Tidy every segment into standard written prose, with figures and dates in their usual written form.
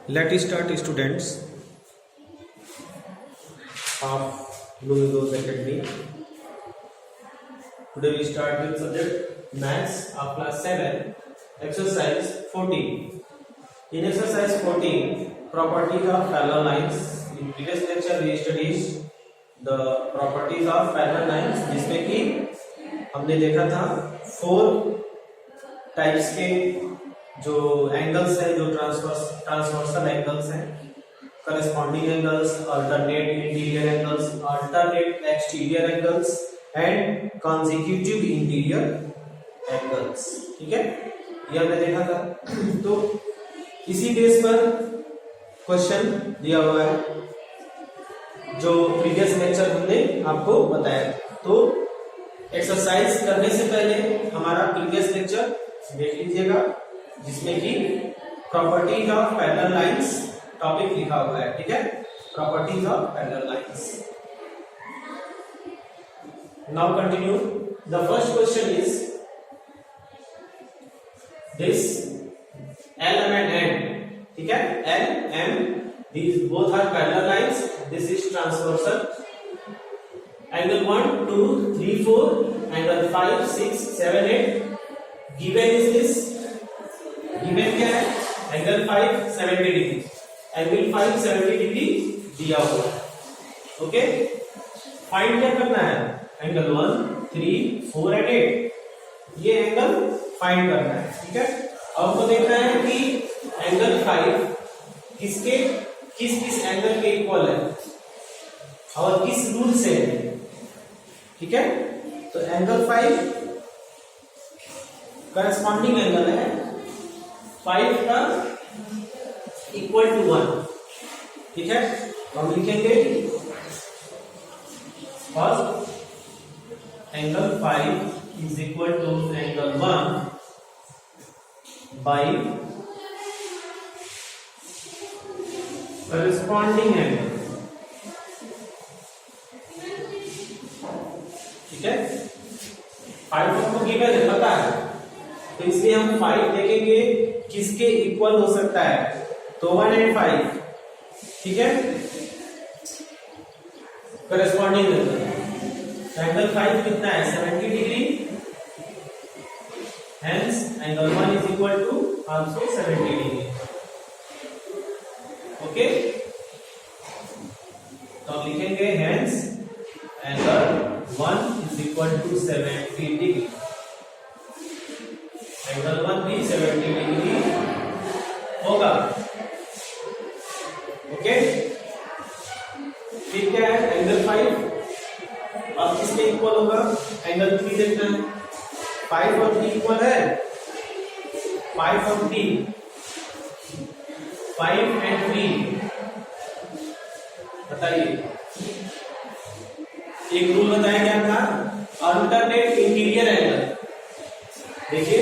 Let us start, students of Louis Rose Academy. Today we start with subject Maths of class 7, exercise 14. In exercise 14, properties of parallel lines. In previous lecture we studied the properties of parallel lines, जिसमें कि हमने देखा था 4 types के जो angles है, जो transversal angles हैं, corresponding angles, alternate interior angles, alternate exterior angles and consecutive interior angles. ठीक है, ये हमने देखा था. तो इसी बेस पर क्वेश्चन दिया हुआ है जो प्रीवियस लेक्चर हमने आपको बताया. तो एक्सरसाइज करने से पहले हमारा प्रीवियस लेक्चर देख लीजिएगा, जिसमें कि properties of parallel lines topic लिखा हुआ है. ठीक है, properties of parallel lines. Now continue. The first question is this L and N. ठीक है, L M, these both are parallel lines. This is transversal. Angle 1, 2, 3, 4, angle 5, 6, 7, 8. Given is this. Given क्या है? Angle 5 70 degree. Angle 5 70 degree दिया हुआ है. Okay, find क्या करना है? Angle 1, 3, 4 and 8. ये एंगल फाइंड करना है. ठीक है, अब हमको देखना है कि एंगल 5 किस एंगल के इक्वल है और किस रूल से है. ठीक है, तो एंगल 5 करस्पॉन्डिंग एंगल है 5 का इक्वल टू 1. ठीक है, हम लिखेंगे first angle 5 is equal to angle 1 by corresponding angle. ठीक है, 5 हमको गिवन है, पता है, तो इसलिए हम 5 देखेंगे किसके इक्वल हो सकता है. तो 1 and 5. ठीक है, करस्पॉन्डिंग एंगल 5 कितना है? 70 degree. Hence angle 1 is equal to also 70 degree. Okay, तो हम लिखेंगे hence angle 1 is equal to 70 degree. Angle 1 भी 70 डिग्री होगा. ओके, फिर क्या है? एंगल 5 अब किसके इक्वल होगा? एंगल 3 देखना है. 5 और 3 इक्वल है. 5 और 3, 5 and 3. बताइए, एक रूल बताया गया था अल्टरनेट इंटीरियर एंगल. देखिए,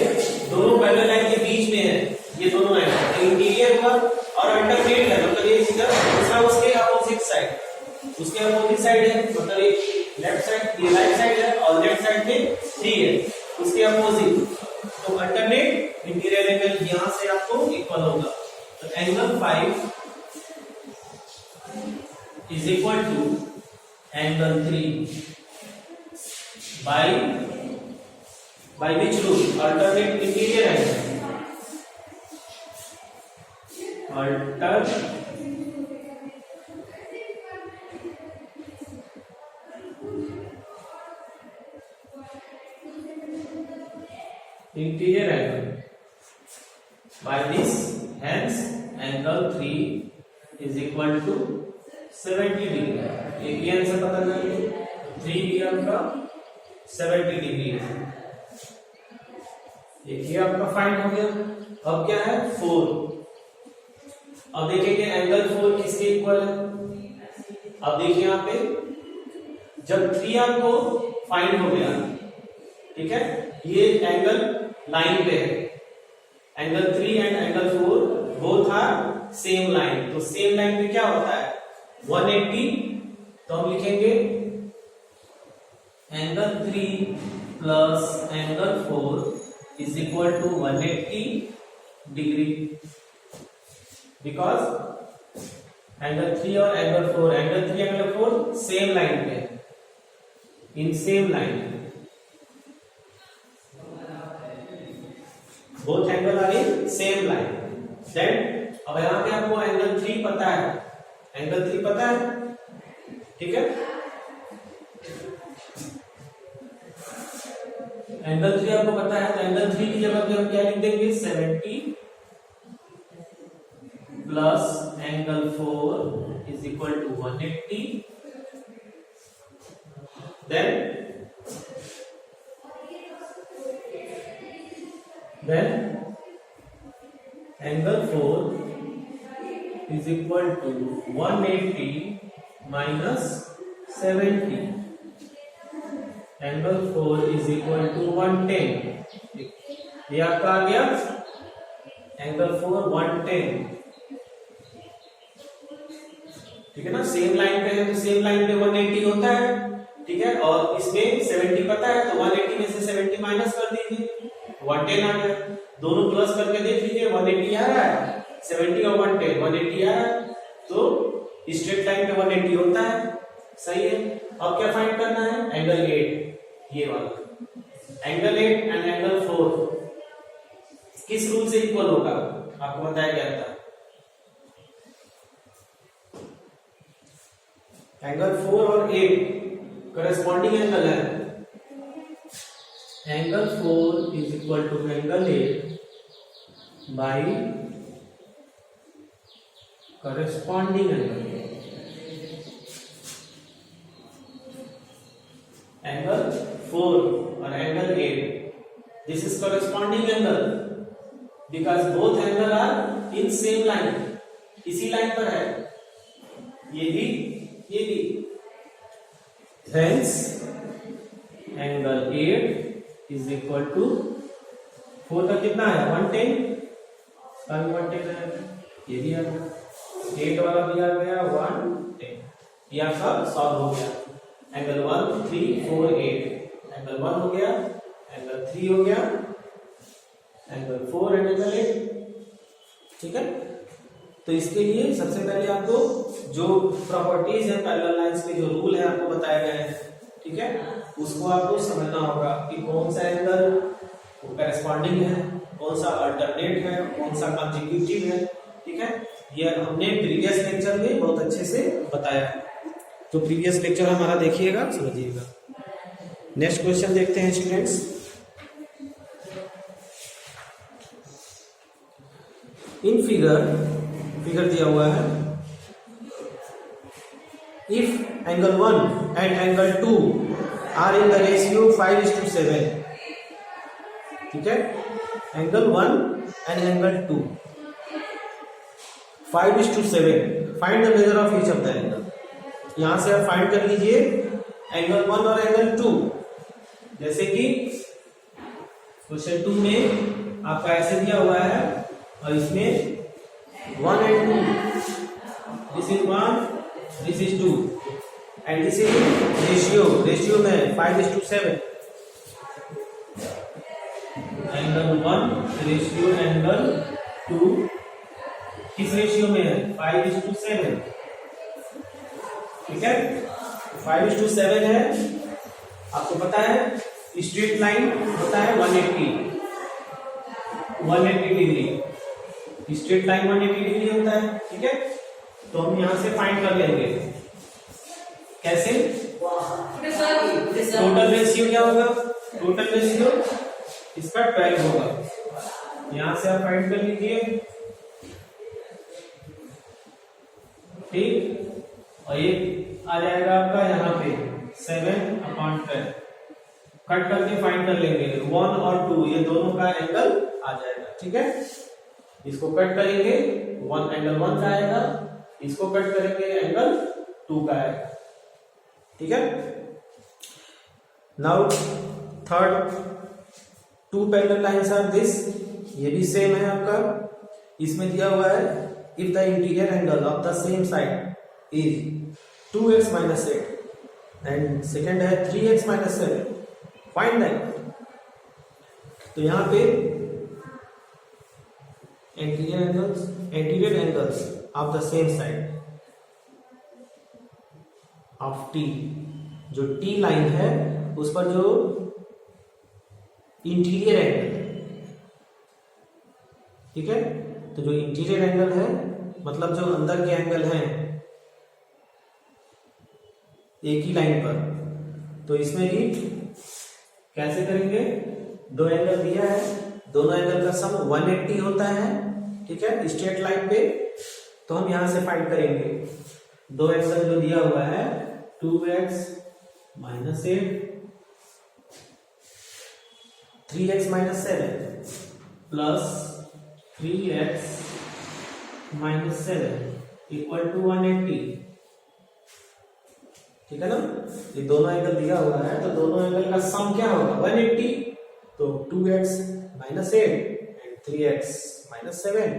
दोनों पैरेलल लाइन के बीच में है ये दोनों एंगल. इंटीरियर हुआ और अल्टरनेट है, मतलब ये दूसरा उसके अपोजिट साइड, उसके अपोजिट साइड है, मतलब ये लेफ्ट साइड, ये राइट साइड है और लेफ्ट साइड में 3 है, उसके अपोजिट. तो अल्टरनेट इंटीरियर एंगल यहां से आपको इक्वल होगा. तो angle 5 is equal to angle 3 by which rule? Alternate interior angle. Interior angle by this, hence angle 3 is equal to 70 degree. एक ही आंसर पता करिए. 3 भी आपका 70 डिग्री है. एक ही आपका फाइंड हो गया. अब क्या है? 4. अब देखेंगे एंगल 4 किसके इक्वल है. अब देखिए यहाँ पे जब 3 आपको फाइंड हो गया, ठीक है, ये एंगल लाइन पे है. Angle 3 and angle 4 both are same line. तो सेम लाइन पे क्या होता है? 180. तो हम लिखेंगे angle 3 plus angle 4 is equal to 180 degree. Because angle 3 और angle 4, angle 3 angle 4 same line पे, in same line, both angle are in same line. Then अब यहां पे आपको एंगल 3 पता है, एंगल 3 पता है, ठीक है। एंगल 3 आपको पता है, तो एंगल 3 की जगह पे हम क्या लिख देंगे, 70 plus angle 4 is equal to 180। Then angle 4 is equal to 180 minus 70। Angle 4 is equal to 110। ये आपका आ गया एंगल 4 110, ठीक है ना। सेम लाइन पे है तो सेम लाइन पे 180 होता है, ठीक है। और इसमें 70 पता है तो 180 में से 70 माइनस कर दीजिए, 110 आ गया। दोनों प्लस करके देख लीजिए, 180 आ रहा है, 70 और 110 180 आ रहा है, तो स्ट्रेट लाइन पे 180 होता है, सही है। अब क्या फाइंड करना है, एंगल 8, ये वाला एंगल 8 एंड एंगल 4 किस रूल से इक्वल होगा, आपको बताया गया था। एंगल 4 और 8 करस्पॉन्डिंग एंगल है, angle 4 is equal to angle 8 by corresponding angle. Angle 4 और angle 8, this is corresponding angle because both angle are in same line, इसी लाइन पर है, ये भी ये भी। Hence angle 8 is equal to 4 का कितना है 110, 110 है, ये भी आ गया, 8 वाला भी आ गया 110, ये आपका सॉल्व हो गया। एंगल 1 3 4 8, एंगल 1 हो गया, एंगल 3 हो गया, एंगल 4 एंड एंगल 8, ठीक है। तो इसके लिए सबसे पहले आपको जो प्रॉपर्टीज है पैरेलल लाइंस के, जो रूल है आपको बताए गए हैं, ठीक है, उसको आपको समझना होगा कि कौन सा एंगल करेस्पॉन्डिंग है, कौन सा अल्टरनेट है, कौन सा कंसेक्यूटिव है, ठीक है। ये हमने प्रीवियस लेक्चर में बहुत अच्छे से बताया है, तो प्रीवियस लेक्चर हमारा देखिएगा, समझिएगा। नेक्स्ट क्वेश्चन देखते हैं स्टूडेंट्स। इन फिगर दिया हुआ है, if angle 1 and angle 2 are in the ratio 5:7, ठीक है। Angle 1 and angle 2 5:7, find the measure of each of the angle. यहां से आप फाइंड कर लीजिए एंगल 1 और एंगल 2। जैसे कि क्वेश्चन 2 में आपका ऐसे दिया हुआ है और इसमें 1 and 2, this is 1, this is 2 and this is ratio में 5:7, एंगल 1 रेशियो एंगल 2 किस रेशियो में है 5:7, ठीक है। 5:7 है, आपको पता है स्ट्रेट लाइन होता है 180 डिग्री, स्ट्रेट लाइन 180 डिग्री होता है, ठीक है। तो हम यहां से फाइंड कर लेंगे, कैसे, टोटल रेशियो क्या होगा, टोटल रेशियो इसका 12 होगा, यहां से आप फाइंड कर लीजिए, ठीक। और ये आ जाएगा आपका यहाँ पे 7/12, कट करके फाइंड कर लेंगे 1 और 2, ये दोनों का एंगल आ जाएगा, ठीक है। इसको कट करेंगे, एंगल 1 का आएगा, इसको कट करेंगे एंगल 2 का आएगा, ठीक है। Now third, 2 parallel lines are this, ये भी सेम है आपका, इसमें दिया हुआ है if the interior angle of the same side is 2x - 8 and second है 3x - 7, फाइंड दैट। तो यहां पे interior angles anterior angles of the same side of T, जो T लाइन है उस पर जो इंटीरियर एंगल, ठीक है, तो जो इंटीरियर एंगल है मतलब जो अंदर के एंगल हैं एक ही लाइन पर, तो इसमें भी कैसे करेंगे, दो एंगल दिया है, दोनों एंगल का सम 180 होता है, ठीक है, स्ट्रेट लाइन पे, तो हम यहां से फाइंड करेंगे। दो एंगल जो दिया हुआ है 2x minus 8 3x minus 7 plus 3x minus 7 equal to 180, ठीक है ना। ये दोनों एंगल दिया हुआ है तो दोनों एंगल का सम क्या होगा 180, तो 2x minus 8 and 3x minus 7,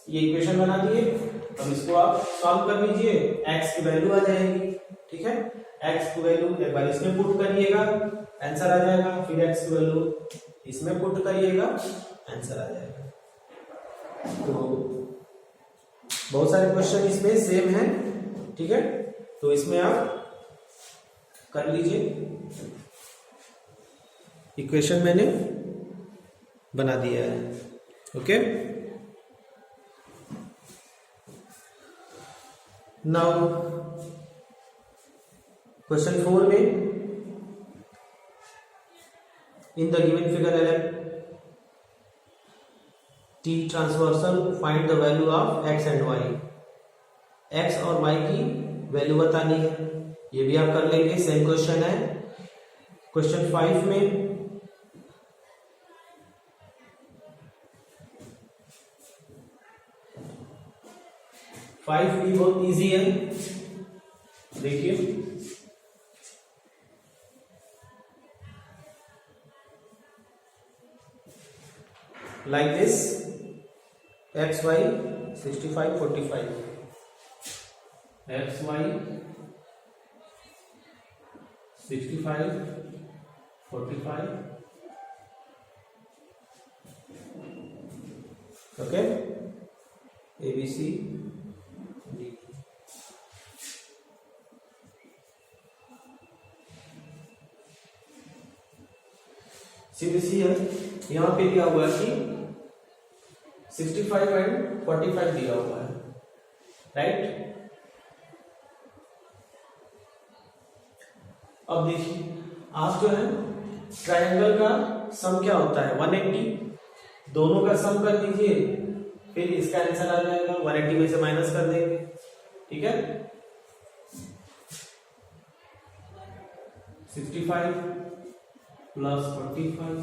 ये इक्वेशन बना दिए। अब इसको आप सॉल्व कर लीजिए, x की वैल्यू आ जाएगी, ठीक है, x की वैल्यू एक बार इसमें पुट करिएगा आंसर आ जाएगा, फिर x की वैल्यू इसमें पुट करिएगा आंसर आ जाएगा। तो बहुत सारे क्वेश्चन इसमें सेम है, ठीक है, तो इसमें आप कर लीजिए, इक्वेशन मैंने बना दिया है, ओके। नाउ क्वेश्चन 4 में in the given figure LM T transversal find the value of x and y, x और y की वैल्यू बतानी है, ये भी आप कर लेंगे, सेम क्वेश्चन है। क्वेश्चन 5 में भी बहुत इजी है, देखिए like this X Y 65 45, X Y 65 45, okay, ABC D। CBC है, यहां पे दिया हुआ है कि 65 एंड 45 दिया हुआ है, राइट। अब देखिए आप जो है ट्रायंगल का सम क्या होता है 180, दोनों का सम कर लीजिए, फिर इसका आंसर आ जाएगा, 180 में से माइनस कर देंगे, ठीक है। 65 plus 45,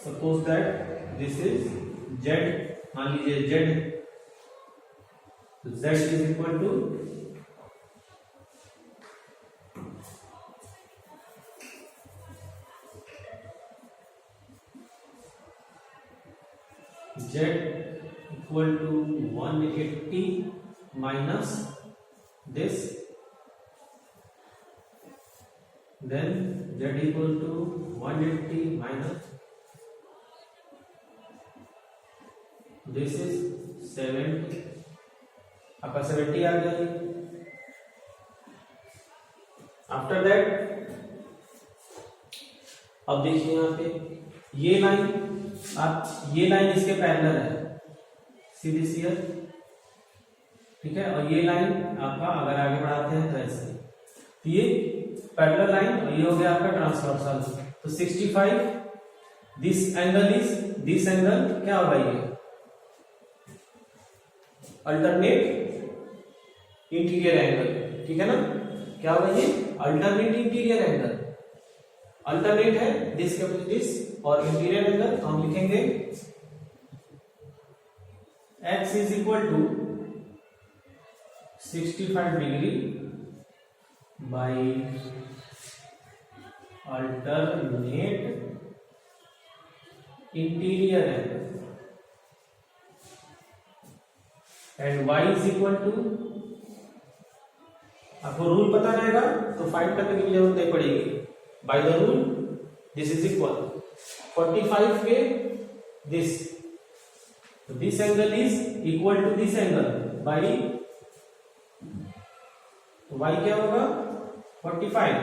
suppose that this is z, मान लीजिए z, तो z is equal to z equal to 180 minus this, then z equal to 180 minus this is 70, आपका 70 आ गया। आफ्टर दैट अब देखिए यहाँ पे ये लाइन, आप ये लाइन इसके पैरेलल है, सीधी सी है, ठीक है, और ये लाइन आपका अगर आगे बढ़ाते हैं तो ऐसे, तो ये पैरेलल लाइन और ये हो गया आपका ट्रांसवर्सल, तो 65 this angle is, this angle क्या होगा, ये अल्टरनेट इंटीरियर एंगल, ठीक है ना, क्या होगा ये अल्टरनेट इंटीरियर एंगल, अल्टरनेट है दिस के दिस और इंटीरियर एंगल, तो हम लिखेंगे x is equal to 65 degree by alternate interior angle and y is equal to, आपको रूल पता रहेगा तो फाइंड करने की जरूरत नहीं पड़ेगी, by the rule this is equal 45 के this, this angle is equal to this angle by y क्या होगा 45।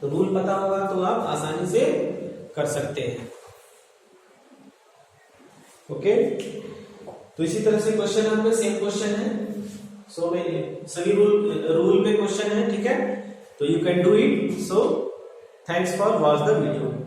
तो रूल पता होगा तो आप आसानी से कर सकते हैं। ओके, तो इसी तरह से क्वेश्चन आपके सेम क्वेश्चन है। सो सभी रूल पे क्वेश्चन है, ठीक है, तो you can do it. So thanks for watch the video.